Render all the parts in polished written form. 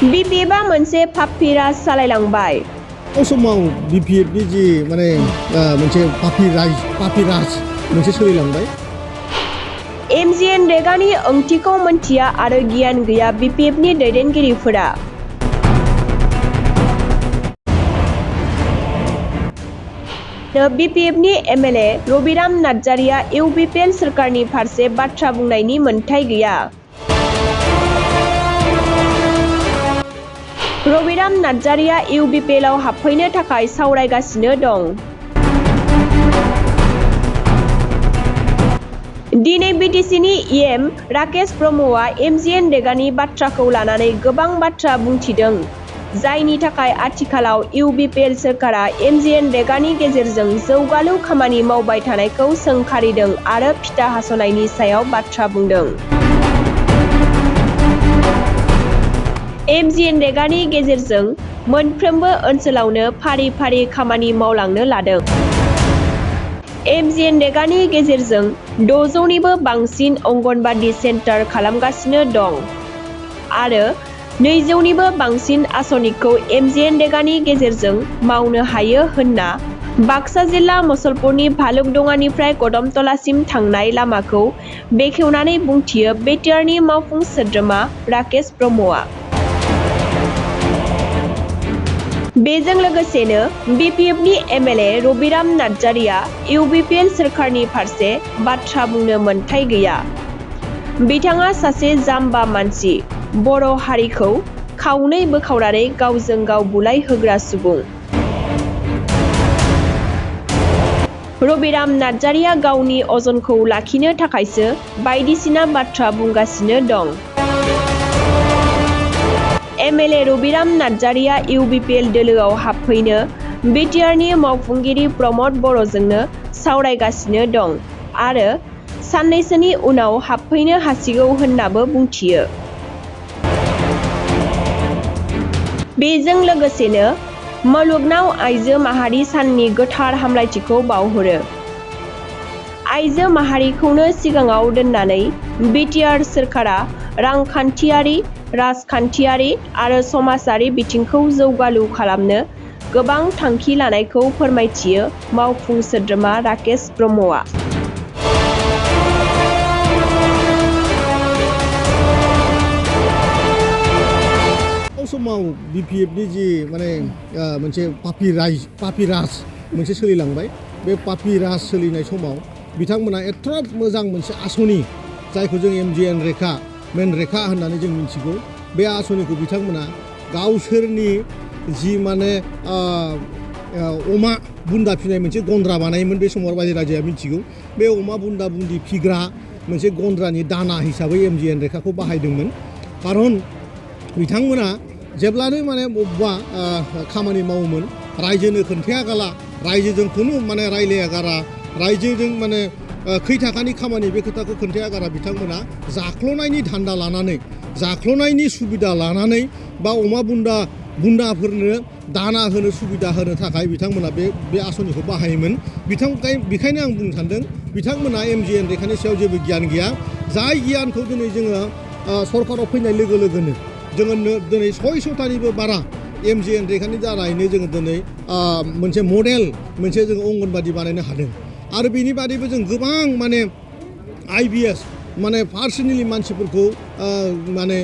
BPFआ मोनसे पापीराज सालायलांबाय। समाव BPFनि जि माने मोनसे पापीराज मोनसे सोलिलांबाय। MGN रेगानि ओंथिखौ मोनथिया आरो गियान गैया BPFनि दैदेनगिरिफोरा। BPFनि MLA रबिराम नार्जारिया UPL सोरखारनि फारसे बाथ्रा बुंनायनि मोन्थाइ गैया। रबिराम नार्जारिया UPLआव हाबफैनो थाखाय सावरायगासिनो दं। दिनै BTCनि EM राकेश ब्रह्मआ MGN रेगानि बाथ्राखौ लानानै गोबां बाथ्रा बुंथिदों, जायनि थाखाय आथिखालाव UPL सोरखारा MGN रेगानि गेजेरजों जौगालु खामानि मावबाय थानायखौ सोंखारिदों आरो फिथा हास'नायनि सायाव बाथ्रा बुंदों। MGN रेगानि गेजेरजों मोनफ्रोमबो ओनसोलावनो फारि फारि खामानि मावलांनो लादों। MGN रेगानि गेजेरजों 600निबो बांसिन अंगनबादि सेन्टार खालामगासिनो दं आरो 200निबो बांसिन आसनिखौ MGN रेगानि गेजेरजों मावनो हायो होनना बाक्सा जिल्ला मुसलपुरनि भालुकडंगानिफ्राय कदमतलासिम थांनाय लामाखौ बेखेवनानै बुंथियो बिटिआरनि मावफुं सोद्रोमा राकेश ब्रह्मआ। बेजों लोगोसेनो BPFनि MLA रबिराम नार्जारिया UPL सोरखारनि फारसे बाथ्रा बुंनो मोन्थाइ गैया। बिथाङा सासे जाम्बा मानसि, बर' हारिखौ खावनै बोखावनानै गावजों गाव बुलाय होग्रा सुबुं। रबिराम नार्जारिया गावनि अजनखौ लाखिनो थाखायसो बायदिसिना बाथ्रा बुंगासिनो दं। MLA रबिराम नार्जारिया UPL दोलोआव हाबफैनो बिटिआरनि मावफुंगिरि प्रमद बर'जोंनो सावरायगासिनो दं आरो साननैसोनि उनाव हाबफैनो हासिगौ होननाबो बुंथियो। बेजों लोगोसेनो मुलुगनाव आइजो माहारि साननि गोथार हामलायथिखौ बावहरो। आइजो माहारिखौनो सिगाङाव दोननानै बिटिआर सोरखारा रांखान्थियारि, राजखान्थियारि आरो समाजारि बिथिंखौ जौगालु खालामनो गोबां थांखि लानायखौ फोरमायथियो मावफुं सोद्रोमा राकेश ब्रह्मआ। समाव BPFनि जि माने मोनसे पापीराज मोनसे सोलिलांबाय। बे पापीराज सोलिनाय समाव बिथांमोना एथ'राब मोजां मोनसे आसनि, जायखौ जों MGN रेखा मेन रेखा होननानै जों मिथिगौ, बे आसनिखौ बिथांमोना गावसोरनि जि माने अमा बुन्दा फिनाय मोनसे गन्द्रा बानायोमोन। बे समाव बायदि राजाया मिथिगौ। बे अमा बुन्दा बुन्दि फिग्रा मोनसे गन्द्रानि दाना हिसाबै MGN रेखाखौ बाहायदोंमोन। खारन बिथांमोना जेब्लानो माने बबेबा खामानि मावोमोन, रायजोनो खोन्थाया गाला, रायजोजों खुनु माने रायलाया गारा, रायजोजों माने खै थाखानि खामानि बे खोथाखौ खोन्थाया गारा बिथांमोना जाख्ल'नायनि धान्दा लानानै, जाख्ल'नायनि सुबिदा लानानै बा अमा बुन्दाफोरनो दाना होनो सुबिदा होनो थाखाय बिथांमोना बे आसनिखौ बाहायोमोन। बेखायनो आं बुंनो सानदों बिथांमोना MGN रेखानि सायाव जेबो गियान गैया। जाय गियानखौ दिनै जोङो सरकाराव फैनाय लोगो लोगोनो जोङो दिनै 600थानिबो बारा MGN रेखानि दारैनो जोङो दिनै मोनसे मडेल मोनसे जोङो अंगनबादि बानायनो हादों। आरो बेनि बादैबो जों गोबां माने IBS माने पार्सनेलि मानसिफोरखौ माने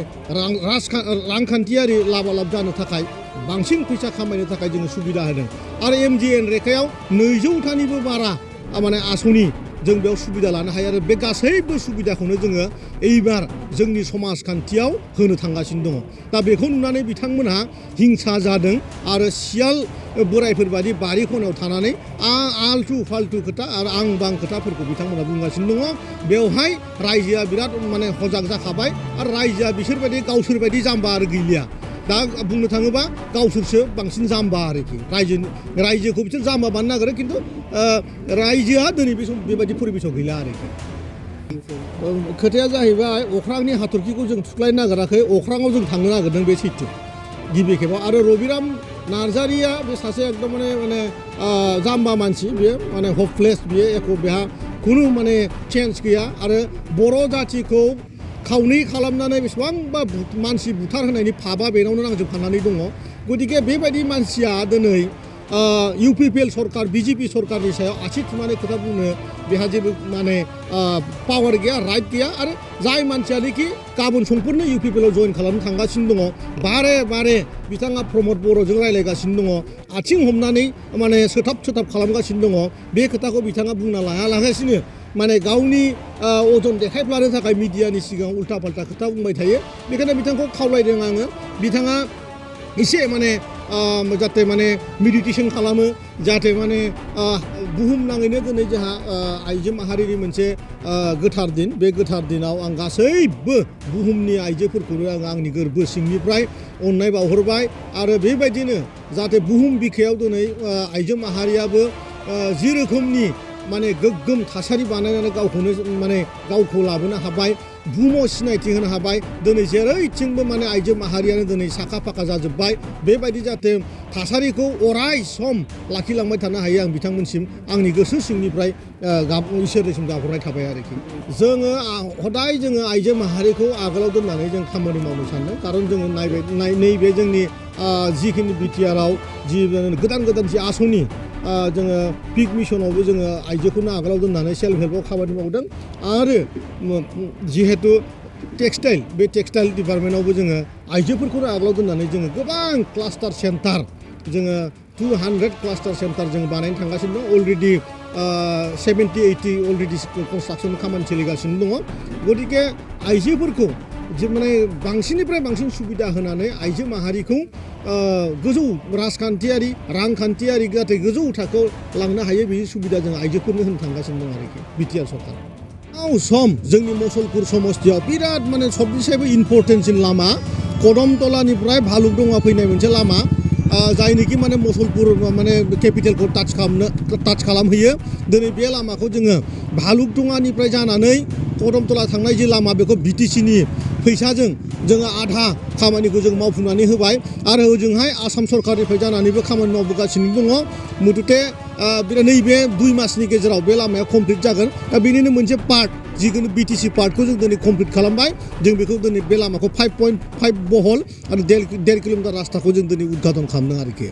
रांखान्थियारि लाभालाब जानो थाखाय बांसिन फैसा खामायनो थाखाय जोङो सुबिदा होदों। आरो MGN रेखायाव 200थानिबो बारा माने आसनि जों बेयाव सुबिदा लानो हायो। आरो बे गासैबो सुबिदाखौनो जोङो एइबार जोंनि समाजखान्थियाव होनो थांगासिनो दङ। दा बेखौ नुनानै बिथांमोनहा हिंसा जादों आरो सियाल बोरायफोर बादि बारि खनायाव थानानै आलथु फाल्थु खोथा आरो आं बां खोथाफोरखौ बिथांमोना बुंगासिनो दङ। बेवहाय रायजोआ बिराद माने हजाग जाखाबाय आरो रायजोआ बिसोरबायदि गावसोरबायदि जाम्बा आरो गैलिया। दा बुंनो थाङोबा गावसोरसो बांसिन जाम्बा आरोखि। रायजोखौ बिसोर जाम्बा बानायनो नागिरो, खिन्थु रायजोआ दिनै बे बेबायदि परिबेसाव गैला आरोखि। खोथाया जाहैबाय अख्रांनि हाथरखिखौ जों थुख्लायनो नागिराखै, अख्राङाव जों थांनो नागिरदों, बे सैथो गिबि खेबाव। आरो रबिराम नार्जारिया बे सासे एकदम माने जाम्बा मानसि, बियो माने हपलेस, बियो एख' बेहा खुनु माने चेन्ज गैया। आरो बर' जाथिखौ खावनै खालामनानै बेसेबांबा मानसि बुथारहोनायनि फाबा बेनावनो नांजोबखानानै दङ गतिके बेबायदि मानसिया दिनै UPPL सरकार BJP सरकारनि सायाव आसि थुनानै खोथा बुंनो बेहा जेबो माने पावार गैया राइट गैया आरो जाय मानसियानोखि गाबोन समफोरनो UPPL आव जइन खालामनो थांगासिनो दङ बारे बारे बिथाङा प्रमद बर'जों रायलायगासिनो दङ आथिं हमनानै माने सोथाब खालामगासिनो दङ बे खोथाखौ बिथाङा बुंना लायालागासिनो माने गावनि अजन देखायफ्लानो थाखाय मिडियानि सिगाङाव उल्था फाल्था खोथा बुंबाय थायो बेखायनो बिथांखौ खावलायदों आङो बिथाङा एसे माने जाहाथे माने मेडिटेसन खालामो जाहाथे माने बुहुम नाङैनो दिनै जोंहा आइजो माहारिनि मोनसे गोथार दिन बे गोथार दिनाव आं गासैबो बुहुमनि आइजोफोरखौनो आं आंनि गोरबो सिंनिफ्राय अननाय बावहरबाय आरो बेबायदिनो जाहाथे बुहुम बिखायाव दिनै आइजो माहारियाबो जि रोखोमनि माने गोग्गोम थासारि बानायनानै गावखौनो माने गावखौ लाबोनो हाबाय बुहुमाव सिनायथि होनो हाबाय दिनै जेरैथिंबो माने आइजो माहारियानो दिनै साखा फाखा जाजोब्बाय बेबायदि जाहाथे थासारिखौ अराय सम लाखिलांबाय थानो हायो आं बिथांमोनसिम आंनि गोसो सिंनिफ्राय इसोरनिसिम गाबहरनाय थाबाय आरोखि जोङो हदाय जोङो आइजो माहारिखौ आगोलाव दोननानै जों खामानि मावनो सानदों खारन जोङो नैबे जोंनि जिखिनि बिटिआरआव जि गोदान जि आसनि जोङो पिक मिशनावबो जोङो आइजोखौनो आगोलाव दोननानै सेल्फ हेल्पआव खामानि मावदों आरो जिहेतु टेक्सटाइल बे टेक्सटाइल डिपार्टमेन्टआवबो जोङो आइजोफोरखौनो आगोलाव दोननानै जोङो गोबां क्लास्टार सेन्टार जोङो 200 क्लास्टार सेन्टार जों बानायनो थांगासिनो दं अलरेडि 70-80 अलरेडि कनस्ट्राक्सन खामानि सोलिगासिनो दङ गतिके आइजोफोरखौ माने बांसिननिफ्राय बांसिन सुबिदा होनानै आइजो माहारिखौ गोजौ रांखान्थियारि जाहाथे गोजौ थाखोआव लांनो हायो बे सुबिदा जों आइजोफोरनो होनो थांगासिनो दं आरोखि बिटिआर सरकार सम जोंनि मुसलपुर समस्तियाव बिराद माने सबनिसायबो इम्परटेन्टसिन लामा कदमतलानिफ्राय भालुकदंगा फैनाय मोनसे लामा जायनोखि माने मुसलपुर माने केपिटेलखौ टाच खालामहैयो दिनै बे लामाखौ जोङो भालुकदंगानिफ्राय जानानै कदमतला थांनाय जे लामा बेखौ बिटिसिनि फैसाजों जोङो आधा खामानिखौ जों मावफुंनानै होबाय आरो ओजोंहाय आसाम सरकारनिफ्राय जानानैबो खामानि मावबोगासिनो दङ मुथुथे नैबे 2 मासनि गेजेराव बे लामाया कमप्लिट जागोन दा बेनिनो मोनसे पार्ट जिखुनु बिटिसि पार्टखौ जों दिनै कमप्लिट खालामबाय जों बेखौ दिनै बे लामाखौ 5.5 बहल आरो 1.5 किल'मिटार रास्ताखौ जों दिनै उद्घाटन खालामदों आरोखि